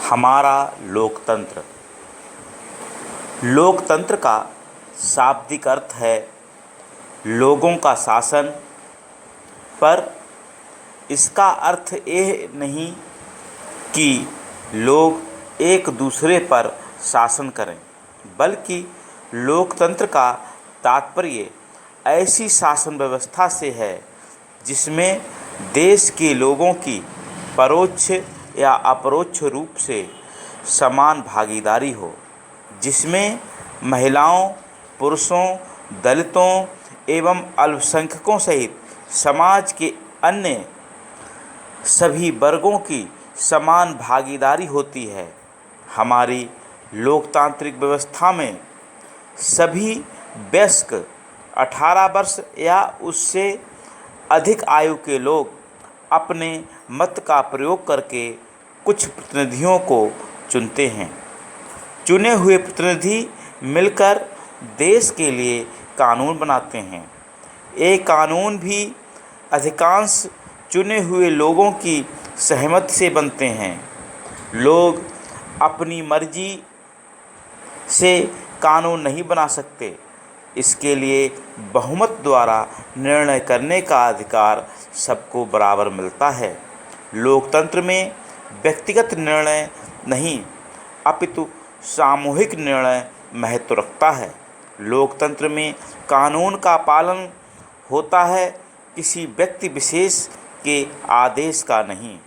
हमारा लोकतंत्र। लोकतंत्र का शाब्दिक अर्थ है लोगों का शासन, पर इसका अर्थ ये नहीं कि लोग एक दूसरे पर शासन करें, बल्कि लोकतंत्र का तात्पर्य ऐसी शासन व्यवस्था से है जिसमें देश के लोगों की परोक्ष या अपरोक्ष रूप से समान भागीदारी हो, जिसमें महिलाओं, पुरुषों, दलितों एवं अल्पसंख्यकों सहित समाज के अन्य सभी वर्गों की समान भागीदारी होती है। हमारी लोकतांत्रिक व्यवस्था में सभी वयस्क 18 वर्ष या उससे अधिक आयु के लोग अपने मत का प्रयोग करके कुछ प्रतिनिधियों को चुनते हैं। चुने हुए प्रतिनिधि मिलकर देश के लिए कानून बनाते हैं। ये कानून भी अधिकांश चुने हुए लोगों की सहमति से बनते हैं। लोग अपनी मर्जी से कानून नहीं बना सकते। इसके लिए बहुमत द्वारा निर्णय करने का अधिकार सबको बराबर मिलता है। लोकतंत्र में व्यक्तिगत निर्णय नहीं, अपितु सामूहिक निर्णय महत्व रखता है। लोकतंत्र में कानून का पालन होता है, किसी व्यक्ति विशेष के आदेश का नहीं।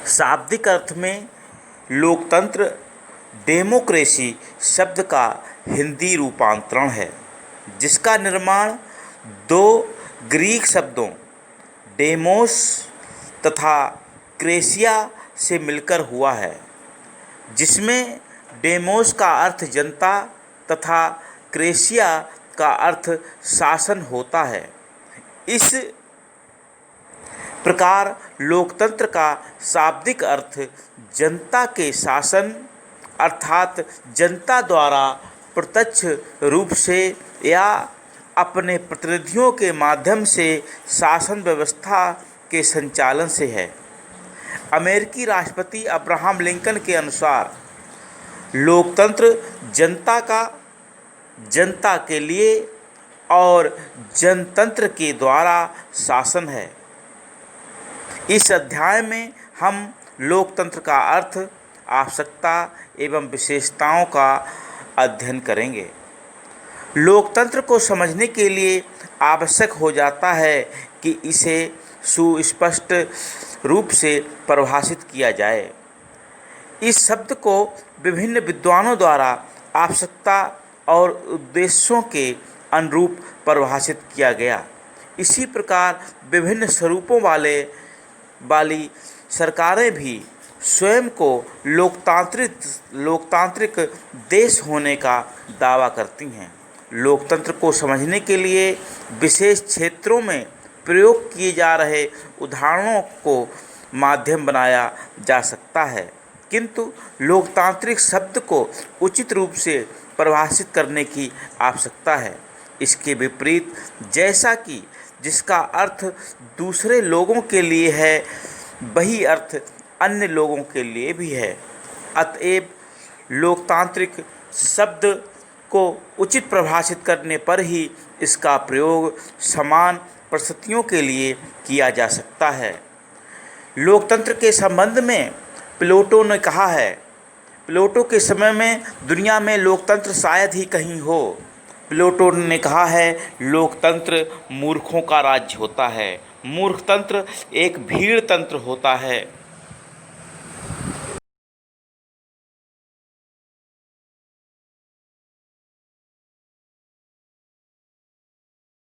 शाब्दिक अर्थ में लोकतंत्र डेमोक्रेसी शब्द का हिंदी रूपांतरण है, जिसका निर्माण दो ग्रीक शब्दों डेमोस तथा क्रेसिया से मिलकर हुआ है, जिसमें डेमोस का अर्थ जनता तथा क्रेसिया का अर्थ शासन होता है। इस प्रकार लोकतंत्र का शाब्दिक अर्थ जनता के शासन अर्थात जनता द्वारा प्रत्यक्ष रूप से या अपने प्रतिनिधियों के माध्यम से शासन व्यवस्था के संचालन से है। अमेरिकी राष्ट्रपति अब्राहम लिंकन के अनुसार लोकतंत्र जनता के लिए और जनतंत्र के द्वारा शासन है। इस अध्याय में हम लोकतंत्र का अर्थ, आवश्यकता एवं विशेषताओं का अध्ययन करेंगे। लोकतंत्र को समझने के लिए आवश्यक हो जाता है कि इसे सुस्पष्ट रूप से परिभाषित किया जाए। इस शब्द को विभिन्न विद्वानों द्वारा आवश्यकता और उद्देश्यों के अनुरूप परिभाषित किया गया। इसी प्रकार विभिन्न स्वरूपों वाली सरकारें भी स्वयं को लोकतांत्रिक देश होने का दावा करती हैं। लोकतंत्र को समझने के लिए विशेष क्षेत्रों में प्रयोग किए जा रहे उदाहरणों को माध्यम बनाया जा सकता है, किंतु लोकतांत्रिक शब्द को उचित रूप से परिभाषित करने की आवश्यकता है। इसके विपरीत, जैसा कि जिसका अर्थ दूसरे लोगों के लिए है, वही अर्थ अन्य लोगों के लिए भी है। अतएव लोकतांत्रिक शब्द को उचित परिभाषित करने पर ही इसका प्रयोग समान परिस्थितियों के लिए किया जा सकता है। लोकतंत्र के संबंध में प्लेटो ने कहा है, प्लेटो के समय में दुनिया में लोकतंत्र शायद ही कहीं हो। प्लेटो ने कहा है, लोकतंत्र मूर्खों का राज्य होता है। मूर्खतंत्र एक भीड़ तंत्र होता है।